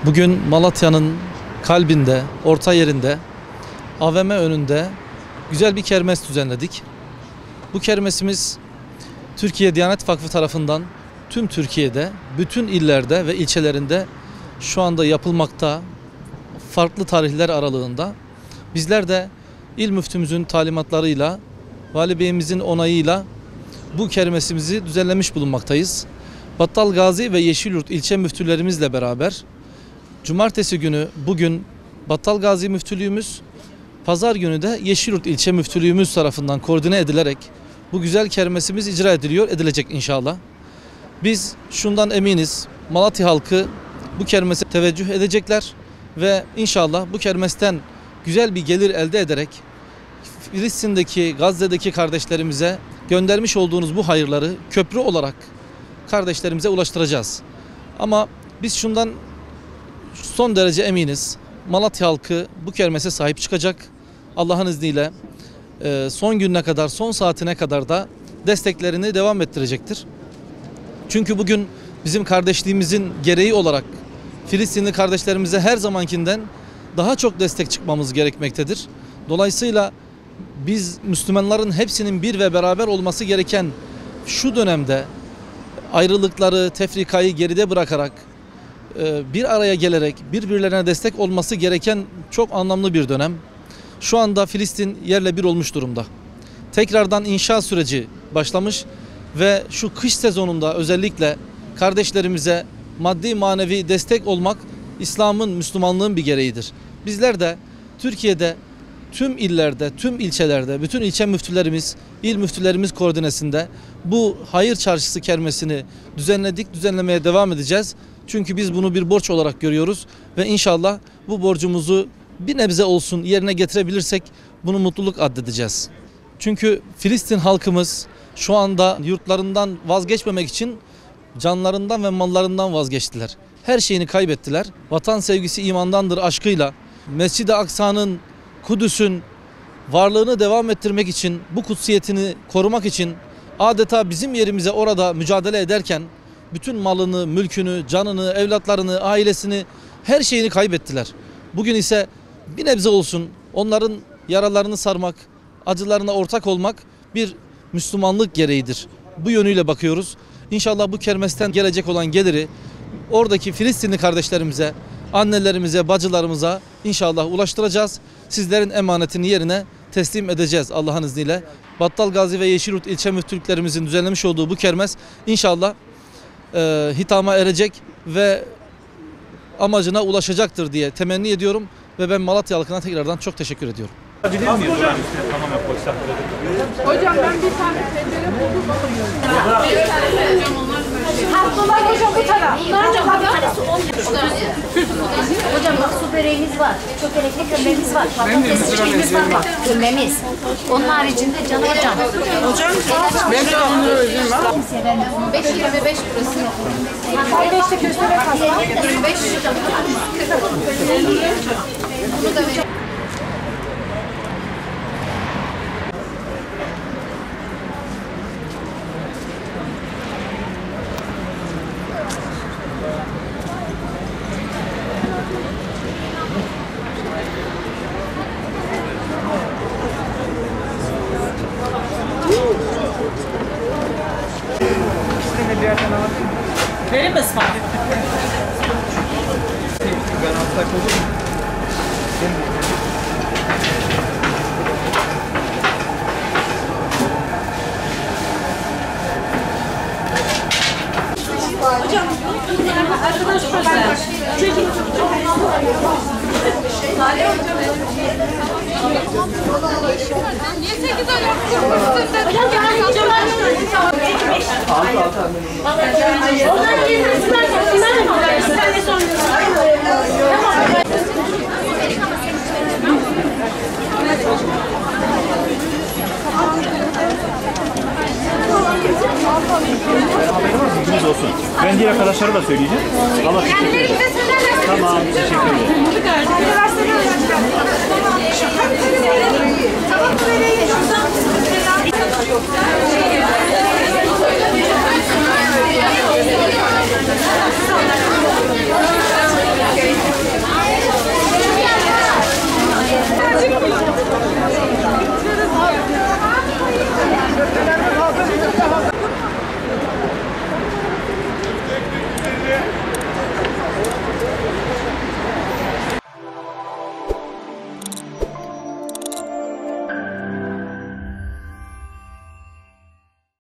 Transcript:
Bugün Malatya'nın kalbinde, orta yerinde, AVM önünde güzel bir kermes düzenledik. Bu kermesimiz Türkiye Diyanet Vakfı tarafından tüm Türkiye'de, bütün illerde ve ilçelerinde şu anda yapılmakta, farklı tarihler aralığında. Bizler de İl Müftümüzün talimatlarıyla, Vali Beyimizin onayıyla bu kermesimizi düzenlemiş bulunmaktayız. Battalgazi ve Yeşilyurt ilçe müftülerimizle beraber Cumartesi günü bugün Battalgazi Müftülüğümüz, Pazar günü de Yeşilyurt ilçe müftülüğümüz tarafından koordine edilerek bu güzel kermesimiz icra edilecek inşallah. Biz şundan eminiz, Malatya halkı bu kermese teveccüh edecekler ve inşallah bu kermesten güzel bir gelir elde ederek Filistin'deki, Gazze'deki kardeşlerimize göndermiş olduğunuz bu hayırları köprü olarak kardeşlerimize ulaştıracağız. Ama biz şundan son derece eminiz. Malatya halkı bu kermese sahip çıkacak. Allah'ın izniyle son gününe kadar, son saatine kadar da desteklerini devam ettirecektir. Çünkü bugün bizim kardeşliğimizin gereği olarak Filistinli kardeşlerimize her zamankinden daha çok destek çıkmamız gerekmektedir. Dolayısıyla biz Müslümanların hepsinin bir ve beraber olması gereken şu dönemde ayrılıkları, tefrikayı geride bırakarak bir araya gelerek birbirlerine destek olması gereken çok anlamlı bir dönem. Şu anda Filistin yerle bir olmuş durumda. Tekrardan inşa süreci başlamış ve şu kış sezonunda özellikle kardeşlerimize maddi manevi destek olmak İslam'ın, Müslümanlığın bir gereğidir. Bizler de Türkiye'de tüm illerde, tüm ilçelerde, bütün ilçe müftülerimiz, il müftülerimiz koordinesinde bu hayır çarşısı kermesini düzenlemeye devam edeceğiz. Çünkü biz bunu bir borç olarak görüyoruz ve inşallah bu borcumuzu bir nebze olsun yerine getirebilirsek bunu mutluluk addedeceğiz. Çünkü Filistin halkımız şu anda yurtlarından vazgeçmemek için canlarından ve mallarından vazgeçtiler. Her şeyini kaybettiler. Vatan sevgisi imandandır aşkıyla Mescid-i Aksa'nın, Kudüs'ün varlığını devam ettirmek için, bu kutsiyetini korumak için adeta bizim yerimize orada mücadele ederken bütün malını, mülkünü, canını, evlatlarını, ailesini, her şeyini kaybettiler. Bugün ise bir nebze olsun onların yaralarını sarmak, acılarına ortak olmak bir Müslümanlık gereğidir. Bu yönüyle bakıyoruz. İnşallah bu kermesten gelecek olan geliri oradaki Filistinli kardeşlerimize, annelerimize, bacılarımıza inşallah ulaştıracağız. Sizlerin emanetini yerine teslim edeceğiz Allah'ın izniyle. Battalgazi ve Yeşilyurt ilçe müftülüklerimizin düzenlemiş olduğu bu kermes inşallah hitama erecek ve amacına ulaşacaktır diye temenni ediyorum ve ben Malatya halkına tekrardan çok teşekkür ediyorum. Hocam ben bir tane tencere buldum. Bir tane hocam hocam bu taraf. Hocam Hocam bak su böreğimiz var. Çökelekli kömbemiz var. Patates çiçeğimiz var bak. Kömbemiz. Onun haricinde can hocam. hocam ben de onu özüm var. 5.25 burası. 5'te köstebek hasta. 25 hocam. Bunu da verin. Verir mi ısmarla? Ben alsak olur mu? Hocam arkadaşlar çekin. Niye 8 ay Bilginiz olsun. Ben diğer arkadaşlara da söyleyeceğim. Allah teşekkür ederim. Tamam, teşekkür ederim. Tamam.